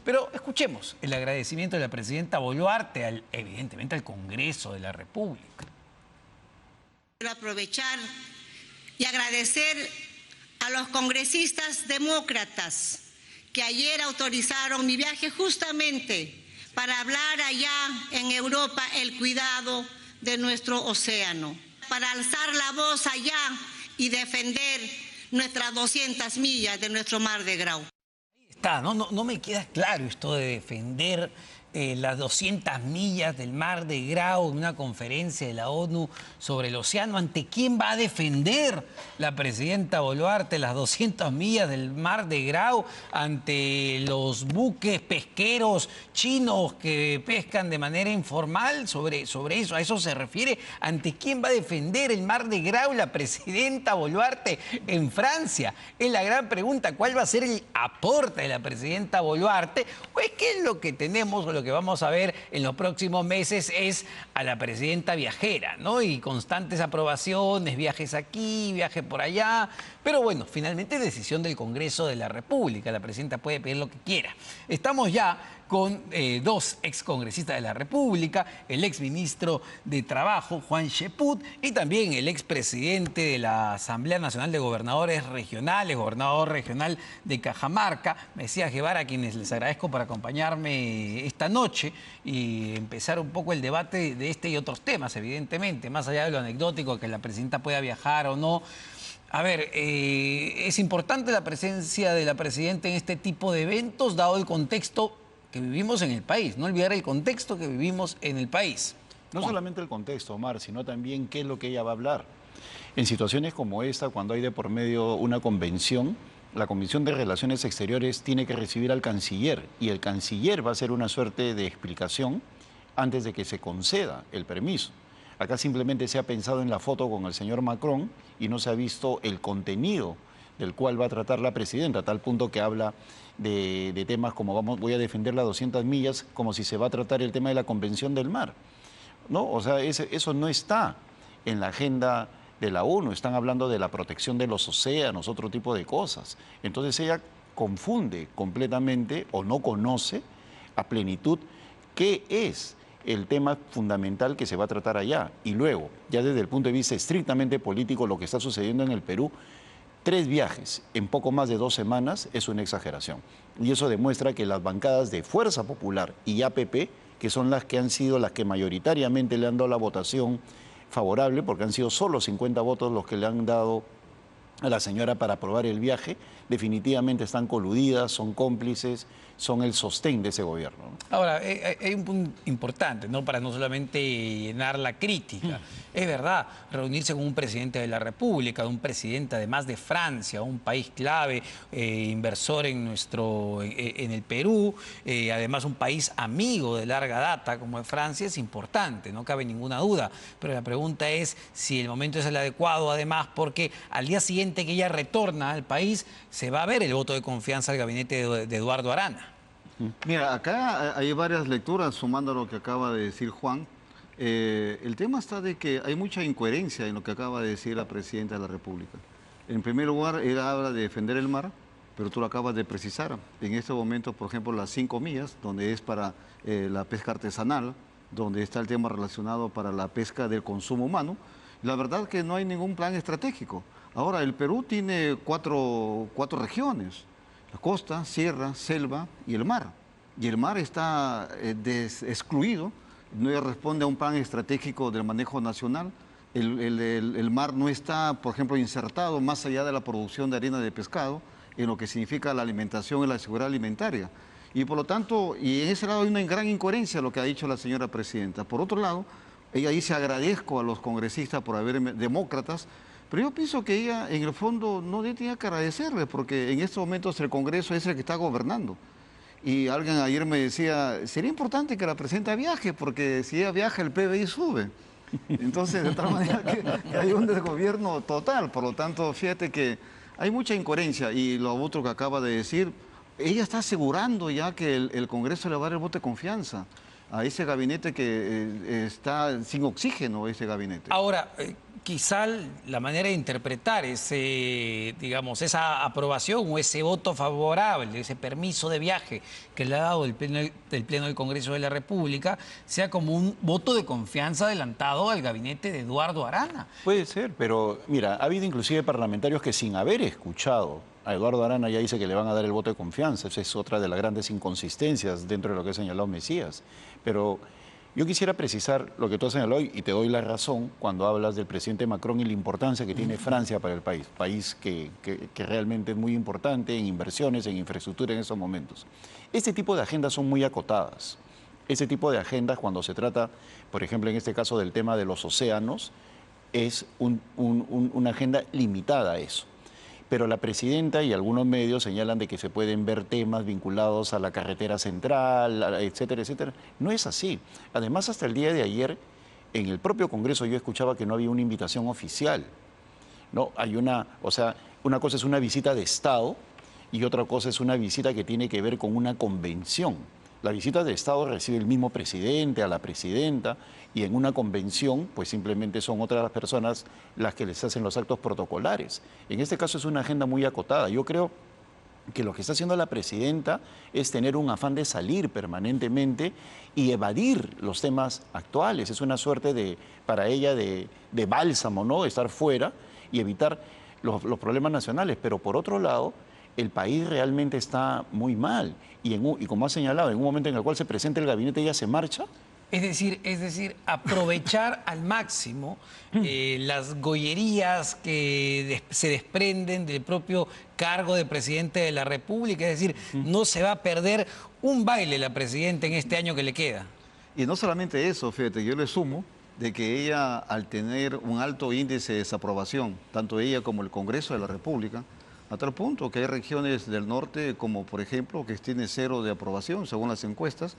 Pero escuchemos el agradecimiento de la presidenta Boluarte, evidentemente, al Congreso de la República. Quiero aprovechar y agradecer a los congresistas demócratas que ayer autorizaron mi viaje justamente para hablar allá en Europa el cuidado de nuestro océano, para alzar la voz allá y defender nuestras 200 millas de nuestro mar de Grau. Ahí está, no me queda claro esto de defender las 200 millas del mar de Grau en una conferencia de la ONU sobre el océano. ¿Ante quién va a defender la presidenta Boluarte las 200 millas del mar de Grau? ¿Ante los buques pesqueros chinos que pescan de manera informal? Sobre eso, ¿a eso se refiere? ¿Ante quién va a defender el mar de Grau la presidenta Boluarte en Francia? Es la gran pregunta. ¿Cuál va a ser el aporte de la presidenta Boluarte? Pues, ¿qué es lo que tenemos o lo que vamos a ver en los próximos meses? Es a la presidenta viajera, ¿no? Y constantes aprobaciones, viajes aquí, viajes por allá. Pero bueno, finalmente decisión del Congreso de la República. La presidenta puede pedir lo que quiera. Estamos ya con dos excongresistas de la República, el exministro de Trabajo, Juan Cheput, y también el expresidente de la Asamblea Nacional de Gobernadores Regionales, gobernador regional de Cajamarca, Mesías Guevara, a quienes les agradezco por acompañarme esta noche y empezar un poco el debate de este y otros temas, evidentemente, más allá de lo anecdótico, que la presidenta pueda viajar o no. A ver, es importante la presencia de la presidenta en este tipo de eventos, dado el contexto que vivimos en el país. No olvidar el contexto que vivimos en el país. No solamente el contexto, Omar, sino también qué es lo que ella va a hablar. En situaciones como esta, cuando hay de por medio una convención, la Comisión de Relaciones Exteriores tiene que recibir al canciller y el canciller va a hacer una suerte de explicación antes de que se conceda el permiso. Acá simplemente se ha pensado en la foto con el señor Macron y no se ha visto el contenido del cual va a tratar la presidenta, a tal punto que habla de temas como voy a defender las 200 millas, como si se va a tratar el tema de la Convención del Mar, ¿no? O sea, eso no está en la agenda de la ONU, están hablando de la protección de los océanos, otro tipo de cosas. Entonces ella confunde completamente o no conoce a plenitud qué es el tema fundamental que se va a tratar allá. Y luego, ya desde el punto de vista estrictamente político, lo que está sucediendo en el Perú, 3 viajes en poco más de 2 semanas es una exageración. Y eso demuestra que las bancadas de Fuerza Popular y APP, que son las que han sido las que mayoritariamente le han dado la votación favorable, porque han sido solo 50 votos los que le han dado a la señora para aprobar el viaje, definitivamente están coludidas, son cómplices, son el sostén de ese gobierno, ¿no? Ahora, hay un punto importante, ¿no? Para no solamente llenar la crítica. Es verdad, reunirse con un presidente de la República, un presidente además de Francia, un país clave, inversor en el Perú, además un país amigo de larga data como es Francia, es importante, no cabe ninguna duda. Pero la pregunta es si el momento es el adecuado, además, porque al día siguiente que ella retorna al país, se va a ver el voto de confianza al gabinete de Eduardo Arana. Mira, acá hay varias lecturas, sumando a lo que acaba de decir Juan. El tema está de que hay mucha incoherencia en lo que acaba de decir la presidenta de la República. En primer lugar, ella habla de defender el mar, pero tú lo acabas de precisar. En este momento, por ejemplo, las 5 millas, donde es para la pesca artesanal, donde está el tema relacionado para la pesca del consumo humano, la verdad que no hay ningún plan estratégico. Ahora, el Perú tiene cuatro regiones: la costa, sierra, selva y el mar. Y el mar está excluido, no responde a un plan estratégico del manejo nacional. El mar no está, por ejemplo, insertado más allá de la producción de harina de pescado en lo que significa la alimentación y la seguridad alimentaria. Y por lo tanto, y en ese lado hay una gran incoherencia lo que ha dicho la señora presidenta. Por otro lado, ella dice: agradezco a los congresistas por haberme, demócratas, pero yo pienso que ella, en el fondo, no tiene que agradecerle, porque en estos momentos el Congreso es el que está gobernando. Y alguien ayer me decía, sería importante que la presidenta viaje, porque si ella viaja el PBI sube. Entonces, de tal manera que hay un desgobierno total. Por lo tanto, fíjate que hay mucha incoherencia. Y lo otro que acaba de decir, ella está asegurando ya que el Congreso le va a dar el voto de confianza a ese gabinete que está sin oxígeno, ese gabinete. Ahora, quizá la manera de interpretar digamos, esa aprobación o ese voto favorable, ese permiso de viaje que le ha dado el Pleno del Congreso de la República, sea como un voto de confianza adelantado al gabinete de Eduardo Arana. Puede ser, pero mira, ha habido inclusive parlamentarios que sin haber escuchado a Eduardo Arana ya dice que le van a dar el voto de confianza. Esa es otra de las grandes inconsistencias dentro de lo que ha señalado Mesías. Pero yo quisiera precisar lo que tú has señalado y te doy la razón cuando hablas del presidente Macron y la importancia que tiene Francia para el país que realmente es muy importante en inversiones, en infraestructura en estos momentos. Este tipo de agendas son muy acotadas. Este tipo de agendas, cuando se trata, por ejemplo, en este caso del tema de los océanos, es una agenda limitada a eso. Pero la presidenta y algunos medios señalan de que se pueden ver temas vinculados a la carretera central, etcétera, etcétera. No es así. Además, hasta el día de ayer, en el propio Congreso yo escuchaba que no había una invitación oficial. No, o sea, una cosa es una visita de Estado y otra cosa es una visita que tiene que ver con una convención. La visita de Estado recibe el mismo presidente, a la presidenta, y en una convención, pues simplemente son otras personas las que les hacen los actos protocolares. En este caso es una agenda muy acotada. Yo creo que lo que está haciendo la presidenta es tener un afán de salir permanentemente y evadir los temas actuales. Es una suerte para ella de bálsamo, ¿no? Estar fuera y evitar los problemas nacionales. Pero por otro lado, el país realmente está muy mal. Y como ha señalado, en un momento en el cual se presenta el gabinete, ella se marcha. Es decir, aprovechar al máximo las gollerías que se desprenden del propio cargo de presidente de la República. Es decir, no se va a perder un baile la presidenta en este año que le queda. Y no solamente eso, fíjate, yo le sumo de que ella, al tener un alto índice de desaprobación, tanto ella como el Congreso de la República, a tal punto que hay regiones del norte, como por ejemplo, que tiene 0 de aprobación, según las encuestas,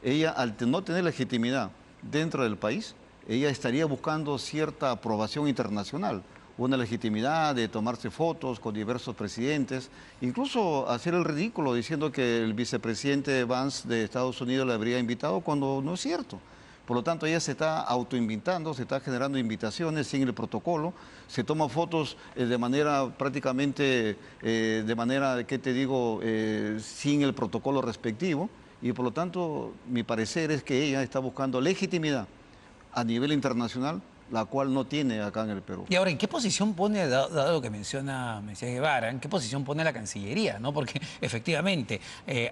ella, al no tener legitimidad dentro del país, ella estaría buscando cierta aprobación internacional, una legitimidad de tomarse fotos con diversos presidentes, incluso hacer el ridículo diciendo que el vicepresidente Vance de Estados Unidos le habría invitado cuando no es cierto. Por lo tanto, ella se está autoinvitando, se está generando invitaciones sin el protocolo, se toma fotos de manera prácticamente, ¿qué te digo?, sin el protocolo respectivo. Y por lo tanto, mi parecer es que ella está buscando legitimidad a nivel internacional, la cual no tiene acá en el Perú. Y ahora, ¿en qué posición pone, dado lo que menciona Mesías Guevara, en qué posición pone la Cancillería? ¿No? Porque efectivamente,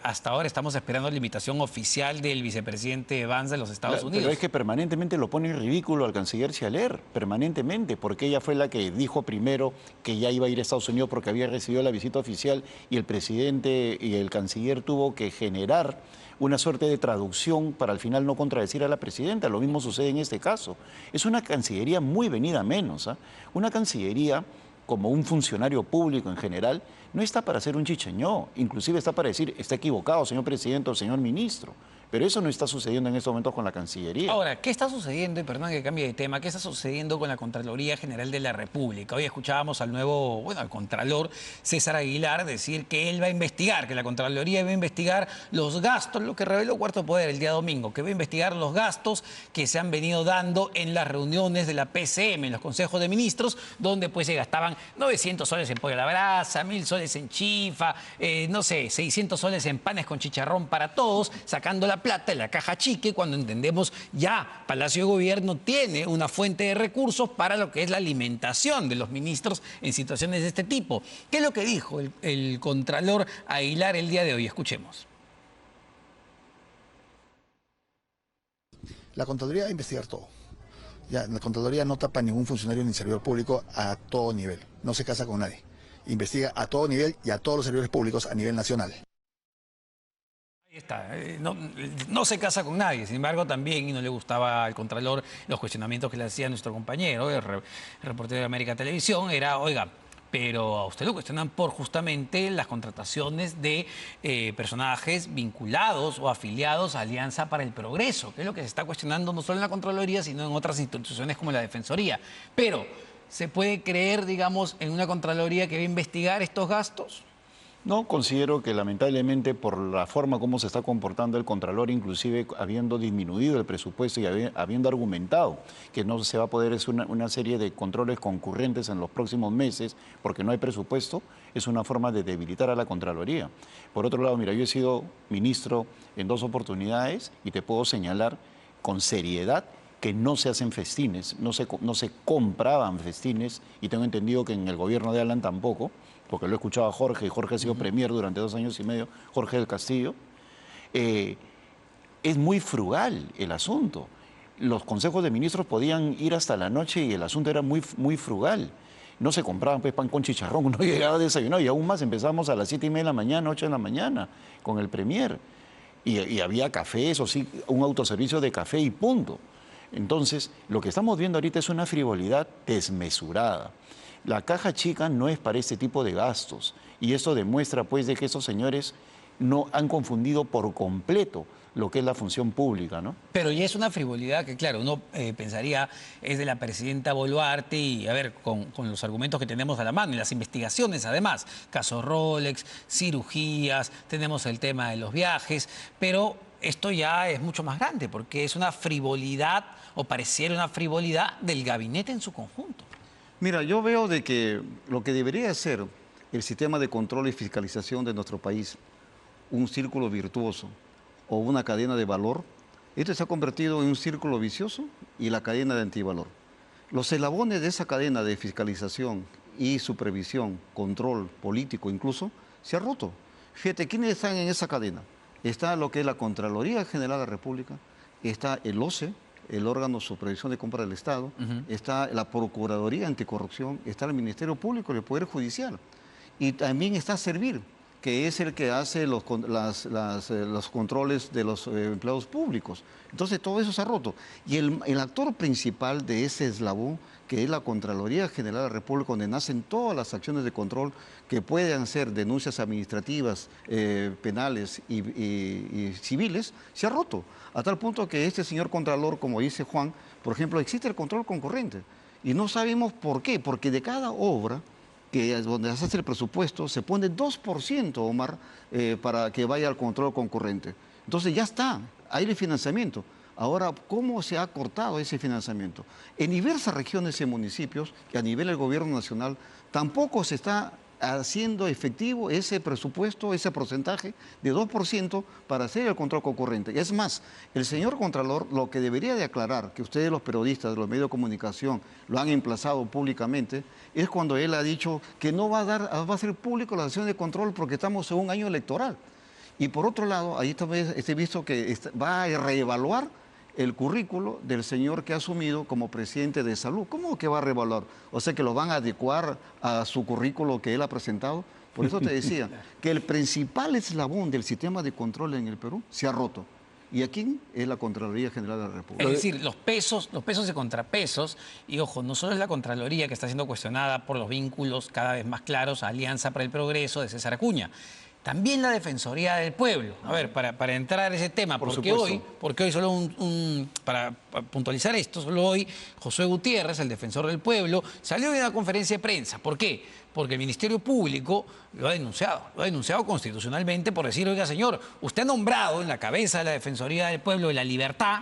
hasta ahora estamos esperando la invitación oficial del vicepresidente Vance de los Estados Unidos. Pero es que permanentemente lo pone en ridículo al canciller Cialer, permanentemente, porque ella fue la que dijo primero que ya iba a ir a Estados Unidos porque había recibido la visita oficial y el presidente y el canciller tuvo que generar una suerte de traducción para al final no contradecir a la presidenta. Lo mismo sucede en este caso. Es una cancillería muy venida a menos. Una cancillería, como un funcionario público en general, no está para hacer un chicheñó. Inclusive está para decir, está equivocado, señor presidente o señor ministro. Pero eso no está sucediendo en estos momentos con la Cancillería. Ahora, ¿qué está sucediendo? Y perdón que cambie de tema. ¿Qué está sucediendo con la Contraloría General de la República? Hoy escuchábamos al al Contralor César Aguilar decir que él va a investigar, que la Contraloría va a investigar los gastos, lo que reveló Cuarto Poder el día domingo, que va a investigar los gastos que se han venido dando en las reuniones de la PCM, en los consejos de ministros, donde pues se gastaban 900 soles en pollo a la brasa, 1000 soles en chifa, no sé, 600 soles en panes con chicharrón para todos, sacando la plata en la caja chique, cuando entendemos ya Palacio de Gobierno tiene una fuente de recursos para lo que es la alimentación de los ministros en situaciones de este tipo. ¿Qué es lo que dijo el Contralor Aguilar el día de hoy? Escuchemos. La Contraloría va a investigar todo. Ya, la Contraloría no tapa a ningún funcionario ni servidor público a todo nivel. No se casa con nadie. Investiga a todo nivel y a todos los servidores públicos a nivel nacional. Ahí está, no se casa con nadie, sin embargo también, y no le gustaba al Contralor los cuestionamientos que le hacía nuestro compañero, el reportero de América Televisión, era, oiga, pero a usted lo cuestionan por justamente las contrataciones de personajes vinculados o afiliados a Alianza para el Progreso, que es lo que se está cuestionando no solo en la Contraloría, sino en otras instituciones como la Defensoría. Pero, ¿se puede creer, digamos, en una Contraloría que va a investigar estos gastos? No, considero que lamentablemente por la forma como se está comportando el Contralor, inclusive habiendo disminuido el presupuesto y habiendo argumentado que no se va a poder hacer una serie de controles concurrentes en los próximos meses porque no hay presupuesto, es una forma de debilitar a la Contraloría. Por otro lado, mira, yo he sido ministro en 2 oportunidades y te puedo señalar con seriedad que no se hacen festines, no se compraban festines, y tengo entendido que en el gobierno de Alan tampoco, porque lo he escuchado a Jorge, y Jorge ha sido premier durante 2 años y medio, Jorge del Castillo. Es muy frugal el asunto. Los consejos de ministros podían ir hasta la noche y el asunto era muy, muy frugal. No se compraban pues, pan con chicharrón, no llegaba a desayunar, y aún más empezamos a las 7:30 de la mañana, 8 de la mañana, con el premier. Y había café, eso sí, un autoservicio de café y punto. Entonces, lo que estamos viendo ahorita es una frivolidad desmesurada. La caja chica no es para este tipo de gastos, y esto demuestra pues de que estos señores no han confundido por completo lo que es la función pública, ¿no? Pero ya es una frivolidad que, claro, uno pensaría es de la presidenta Boluarte y, a ver, con los argumentos que tenemos a la mano y las investigaciones, además, caso Rolex, cirugías, tenemos el tema de los viajes, pero esto ya es mucho más grande porque es una frivolidad, o pareciera una frivolidad, del gabinete en su conjunto. Mira, yo veo de que lo que debería ser el sistema de control y fiscalización de nuestro país, un círculo virtuoso o una cadena de valor, esto se ha convertido en un círculo vicioso y la cadena de antivalor. Los eslabones de esa cadena de fiscalización y supervisión, control político incluso, se ha roto. Fíjate, ¿quiénes están en esa cadena? Está lo que es la Contraloría General de la República, está el OCE, el órgano de supervisión de compra del Estado, está la Procuraduría Anticorrupción, está el Ministerio Público y el Poder Judicial. Y también está Servir, que es el que hace los controles de los empleados públicos. Entonces todo eso se ha roto. Y el actor principal de ese eslabón, que es la Contraloría General de la República, donde nacen todas las acciones de control que puedan ser denuncias administrativas, penales y civiles, se ha roto. A tal punto que este señor Contralor, como dice Juan, por ejemplo, existe el control concurrente. Y no sabemos por qué, porque de cada obra que es donde se hace el presupuesto, se pone 2%, Omar, para que vaya al control concurrente. Entonces ya está, hay el financiamiento. Ahora, ¿cómo se ha cortado ese financiamiento? En diversas regiones y municipios, y a nivel del gobierno nacional, tampoco se está haciendo efectivo ese presupuesto, ese porcentaje de 2% para hacer el control concurrente. Es más, el señor Contralor lo que debería de aclarar, que ustedes los periodistas, los medios de comunicación, lo han emplazado públicamente, es cuando él ha dicho que no va a hacer público la acción de control porque estamos en un año electoral. Y por otro lado, ahí también he visto que va a reevaluar el currículo del señor que ha asumido como presidente de salud. ¿Cómo que va a reevaluar? O sea, que lo van a adecuar a su currículo que él ha presentado. Por eso te decía que el principal eslabón del sistema de control en el Perú se ha roto. Y aquí es la Contraloría General de la República. Es decir, los pesos y contrapesos, y ojo, no solo es la Contraloría que está siendo cuestionada por los vínculos cada vez más claros a Alianza para el Progreso de César Acuña, también la Defensoría del Pueblo. A ver, para entrar a ese tema, porque hoy solo para puntualizar esto, solo hoy Josué Gutiérrez, el defensor del pueblo, salió de una conferencia de prensa. ¿Por qué? Porque el Ministerio Público lo ha denunciado constitucionalmente por decir, oiga señor, usted ha nombrado en la cabeza de la Defensoría del Pueblo de la Libertad,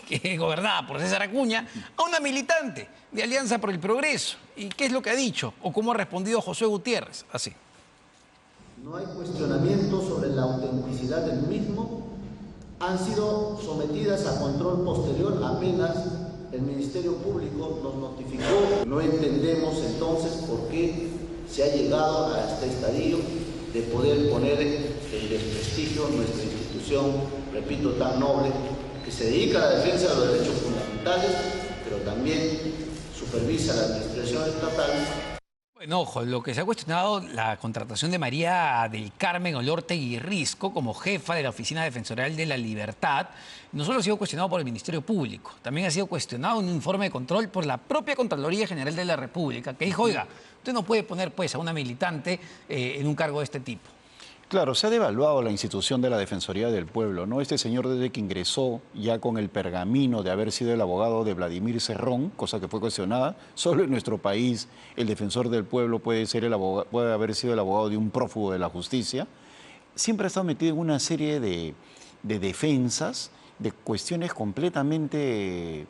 que es gobernada por César Acuña, a una militante de Alianza por el Progreso. ¿Y qué es lo que ha dicho? ¿O cómo ha respondido Josué Gutiérrez? Así. No hay cuestionamiento sobre la autenticidad del mismo. Han sido sometidas a control posterior apenas el Ministerio Público nos notificó. No entendemos entonces por qué se ha llegado a este estadio de poder poner en desprestigio nuestra institución, repito, tan noble, que se dedica a la defensa de los derechos fundamentales, pero también supervisa la administración estatal. Bueno, ojo, lo que se ha cuestionado la contratación de María del Carmen Olórtegui Risco como jefa de la Oficina Defensorial de la Libertad, no solo ha sido cuestionado por el Ministerio Público, también ha sido cuestionado en un informe de control por la propia Contraloría General de la República, que dijo, oiga, usted no puede poner pues a una militante en un cargo de este tipo. Claro, se ha devaluado la institución de la Defensoría del Pueblo, ¿no? Este señor desde que ingresó ya con el pergamino de haber sido el abogado de Vladimir Cerrón, cosa que fue cuestionada, solo en nuestro país el defensor del pueblo puede haber sido el abogado de un prófugo de la justicia, siempre ha estado metido en una serie de defensas, de cuestiones completamente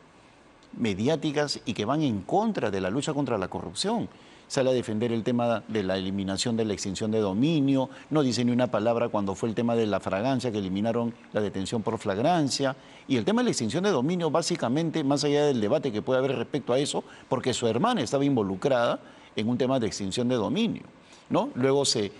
mediáticas y que van en contra de la lucha contra la corrupción. Sale a defender el tema de la eliminación de la extinción de dominio, no dice ni una palabra cuando fue el tema de la fragancia, que eliminaron la detención por flagrancia. Y el tema de la extinción de dominio, básicamente, más allá del debate que puede haber respecto a eso, porque su hermana estaba involucrada en un tema de extinción de dominio, ¿no? Luego se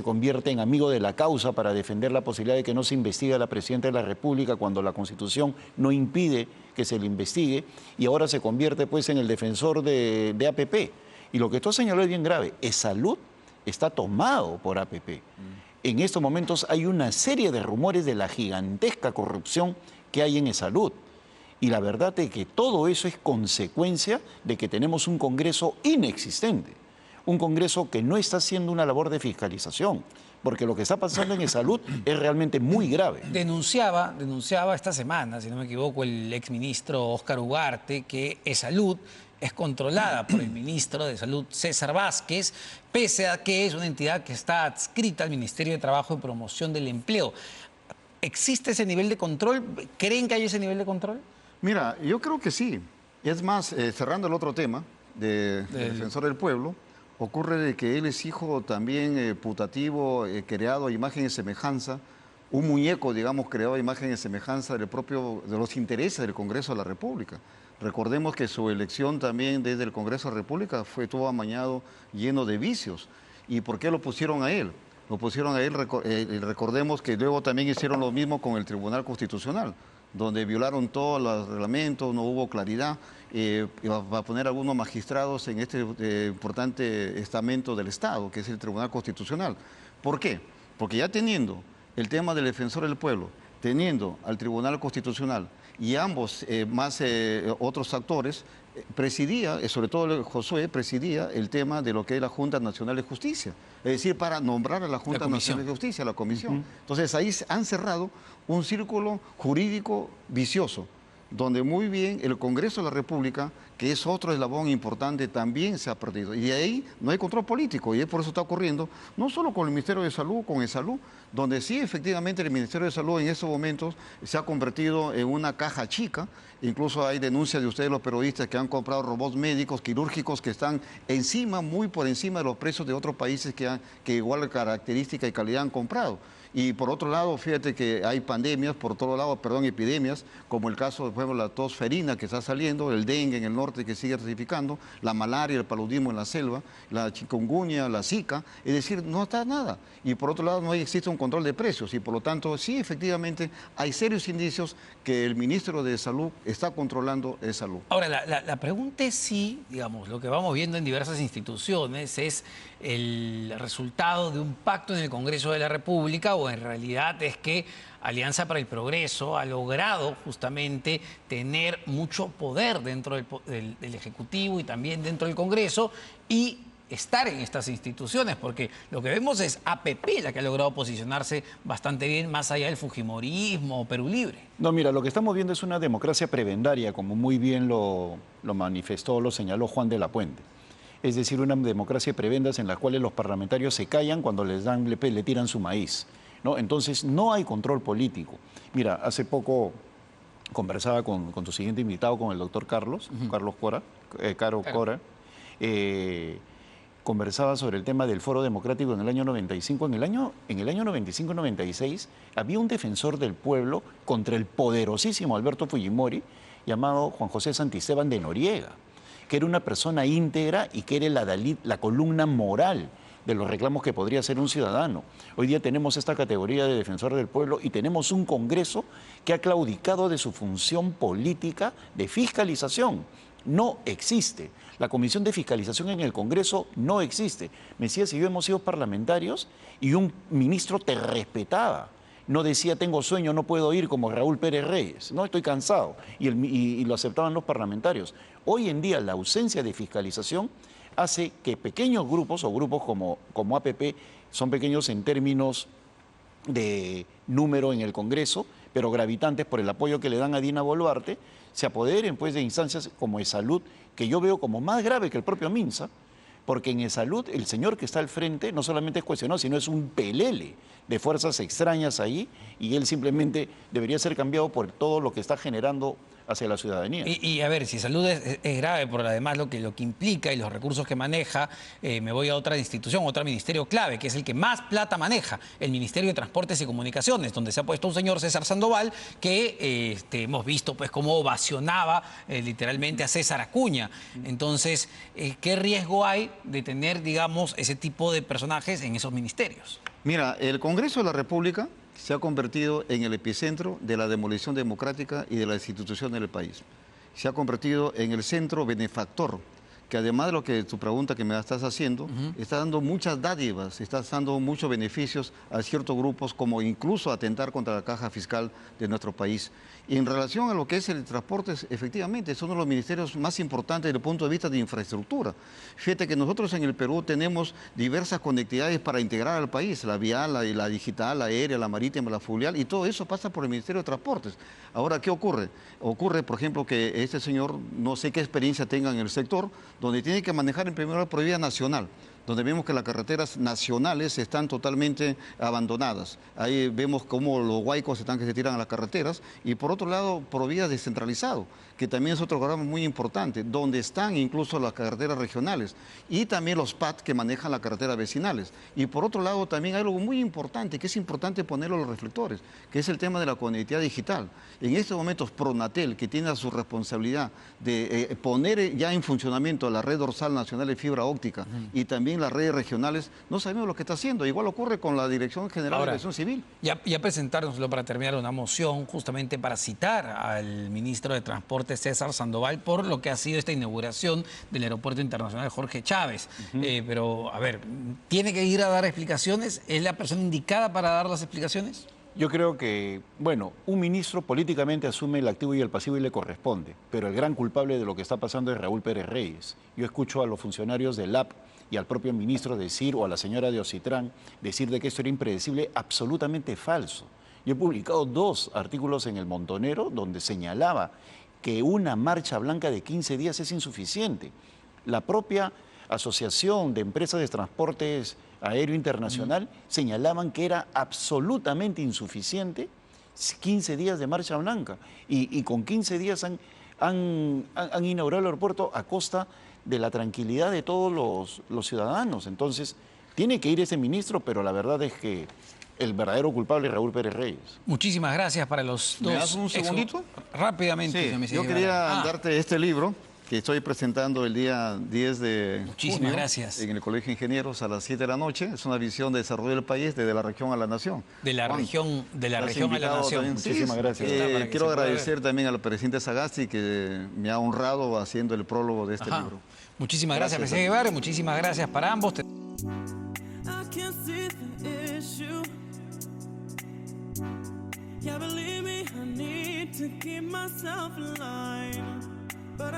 convierte en amigo de la causa para defender la posibilidad de que no se investigue a la Presidenta de la República cuando la Constitución no impide que se le investigue, y ahora se convierte pues en el defensor de APP. Y lo que tú has señalado es bien grave. ESalud está tomado por APP. En estos momentos hay una serie de rumores de la gigantesca corrupción que hay en ESalud. Y la verdad es que todo eso es consecuencia de que tenemos un Congreso inexistente. Un Congreso que no está haciendo una labor de fiscalización. Porque lo que está pasando en ESalud es realmente muy grave. Denunciaba esta semana, si no me equivoco, el exministro Óscar Ugarte, que ESalud es controlada por el ministro de Salud, César Vázquez, pese a que es una entidad que está adscrita al Ministerio de Trabajo y Promoción del Empleo. ¿Existe ese nivel de control? ¿Creen que hay ese nivel de control? Mira, yo creo que sí. Es más, cerrando el otro tema del defensor del pueblo, ocurre de que él es hijo también putativo, creado a imagen y semejanza, un muñeco, digamos, creado a imagen y semejanza de los intereses del Congreso de la República. Recordemos que su elección también desde el Congreso de la República fue todo amañado, lleno de vicios. ¿Y por qué lo pusieron a él? Lo pusieron a él, recordemos que luego también hicieron lo mismo con el Tribunal Constitucional, donde violaron todos los reglamentos, no hubo claridad, va a poner algunos magistrados en este importante estamento del Estado, que es el Tribunal Constitucional. ¿Por qué? Porque ya teniendo el tema del defensor del pueblo, teniendo al Tribunal Constitucional y ambos más otros actores, presidía, sobre todo Josué, presidía el tema de lo que es la Junta Nacional de Justicia, es decir, para nombrar a la Junta Nacional de Justicia, la comisión. Entonces ahí han cerrado un círculo jurídico vicioso, donde muy bien el Congreso de la República, que es otro eslabón importante, también se ha perdido. Y de ahí no hay control político, y es por eso está ocurriendo, no solo con el Ministerio de Salud, con ESalud, donde sí efectivamente el Ministerio de Salud en estos momentos se ha convertido en una caja chica. Incluso hay denuncias de ustedes los periodistas que han comprado robots médicos, quirúrgicos, que están encima, muy por encima de los precios de otros países que igual característica y calidad han comprado. Y por otro lado, fíjate que hay pandemias, epidemias, como el caso, por ejemplo, la tos ferina que está saliendo, el dengue en el norte que sigue ratificando, la malaria, el paludismo en la selva, la chikungunya, la zika, es decir, no está nada. Y por otro lado, no existe un control de precios y por lo tanto, sí, efectivamente, hay serios indicios que el ministro de Salud está controlando ESalud. Ahora, la pregunta es si, digamos, lo que vamos viendo en diversas instituciones es el resultado de un pacto en el Congreso de la República, o en realidad es que Alianza para el Progreso ha logrado justamente tener mucho poder dentro del Ejecutivo y también dentro del Congreso y estar en estas instituciones, porque lo que vemos es APP la que ha logrado posicionarse bastante bien más allá del fujimorismo o Perú Libre. No, mira, lo que estamos viendo es una democracia prebendaria, como muy bien lo manifestó, lo señaló Juan de la Puente. Es decir, una democracia de prebendas en la cual los parlamentarios se callan cuando le tiran su maíz, ¿no? Entonces, no hay control político. Mira, hace poco conversaba con tu siguiente invitado, con el doctor Carlos Cora, conversaba sobre el tema del Foro Democrático en el año 95. En el año 95-96 había un defensor del pueblo contra el poderosísimo Alberto Fujimori, llamado Juan José Santisteban de Noriega, que era una persona íntegra y que era la columna moral de los reclamos que podría hacer un ciudadano. Hoy día tenemos esta categoría de defensor del pueblo y tenemos un Congreso que ha claudicado de su función política de fiscalización. No existe. La Comisión de Fiscalización en el Congreso no existe. Mesías y yo hemos sido parlamentarios y un ministro te respetaba. No decía, tengo sueño, no puedo ir, como Raúl Pérez Reyes. No, estoy cansado. Y lo aceptaban los parlamentarios. Hoy en día la ausencia de fiscalización hace que pequeños grupos o grupos como APP, son pequeños en términos de número en el Congreso, pero gravitantes por el apoyo que le dan a Dina Boluarte, se apoderen pues de instancias como E-Salud, que yo veo como más grave que el propio Minsa, porque en E-Salud el señor que está al frente no solamente es cuestionado, sino es un pelele de fuerzas extrañas ahí, y él simplemente debería ser cambiado por todo lo que está generando hacia la ciudadanía. Y a ver, si salud es grave por además lo que implica y los recursos que maneja, me voy a otra institución, otro ministerio clave, que es el que más plata maneja, el Ministerio de Transportes y Comunicaciones, donde se ha puesto un señor César Sandoval que hemos visto pues cómo ovacionaba literalmente a César Acuña. Entonces, ¿qué riesgo hay de tener, digamos, ese tipo de personajes en esos ministerios? Mira, el Congreso de la República se ha convertido en el epicentro de la demolición democrática y de las instituciones del país. Se ha convertido en el centro benefactor, que además de lo que tu pregunta que me estás haciendo, está dando muchas dádivas, está dando muchos beneficios a ciertos grupos, como incluso atentar contra la caja fiscal de nuestro país. Y en relación a lo que es el transporte, efectivamente, es uno de los ministerios más importantes desde el punto de vista de infraestructura. Fíjate que nosotros en el Perú tenemos diversas conectividades para integrar al país, la vial, la digital, la aérea, la marítima, la fluvial, y todo eso pasa por el Ministerio de Transportes. Ahora, ¿qué ocurre? Ocurre, por ejemplo, que este señor, no sé qué experiencia tenga en el sector, donde tiene que manejar en primer lugar por vía nacional, donde vemos que las carreteras nacionales están totalmente abandonadas. Ahí vemos cómo los huaicos están que se tiran a las carreteras, y por otro lado, por vía descentralizado, que también es otro programa muy importante, donde están incluso las carreteras regionales y también los PAT que manejan las carreteras vecinales. Y por otro lado, también hay algo muy importante, que es importante ponerlo a los reflectores, que es el tema de la conectividad digital. En estos momentos, Pronatel, que tiene su responsabilidad de poner ya en funcionamiento la red dorsal nacional de fibra óptica y también las redes regionales, no sabemos lo que está haciendo. Igual ocurre con la Dirección General de Aviación Civil. Ya presentaron, solo para terminar, una moción justamente para citar al ministro de Transporte César Sandoval por lo que ha sido esta inauguración del Aeropuerto Internacional Jorge Chávez. Pero, a ver, ¿tiene que ir a dar explicaciones? ¿Es la persona indicada para dar las explicaciones? Yo creo que, bueno, un ministro políticamente asume el activo y el pasivo y le corresponde, pero el gran culpable de lo que está pasando es Raúl Pérez Reyes. Yo escucho a los funcionarios del AP y al propio ministro decir, o a la señora de Ocitrán, decir de que esto era impredecible, absolutamente falso. Yo he publicado 2 artículos en El Montonero donde señalaba que una marcha blanca de 15 días es insuficiente. La propia Asociación de Empresas de Transportes Aéreo Internacional señalaban que era absolutamente insuficiente 15 días de marcha blanca. Y con 15 días han inaugurado el aeropuerto a costa de la tranquilidad de todos los ciudadanos. Entonces, tiene que ir ese ministro, pero la verdad es que el verdadero culpable es Raúl Pérez Reyes. Muchísimas gracias para los dos. ¿Me das un segundito? Rápidamente. Sí, yo quería darte este libro que estoy presentando el día 10 de Muchísimas junio gracias. en el Colegio de Ingenieros a las 7 de la noche. Es una visión de desarrollo del país desde la región a la nación. De la Juan, región a la invitado nación. también. Muchísimas gracias. Quiero agradecer también al presidente Sagasti que me ha honrado haciendo el prólogo de este libro. Muchísimas gracias, presidente Guevara. Muchísimas gracias para ambos. Yeah, believe me, I need to keep myself alive. But I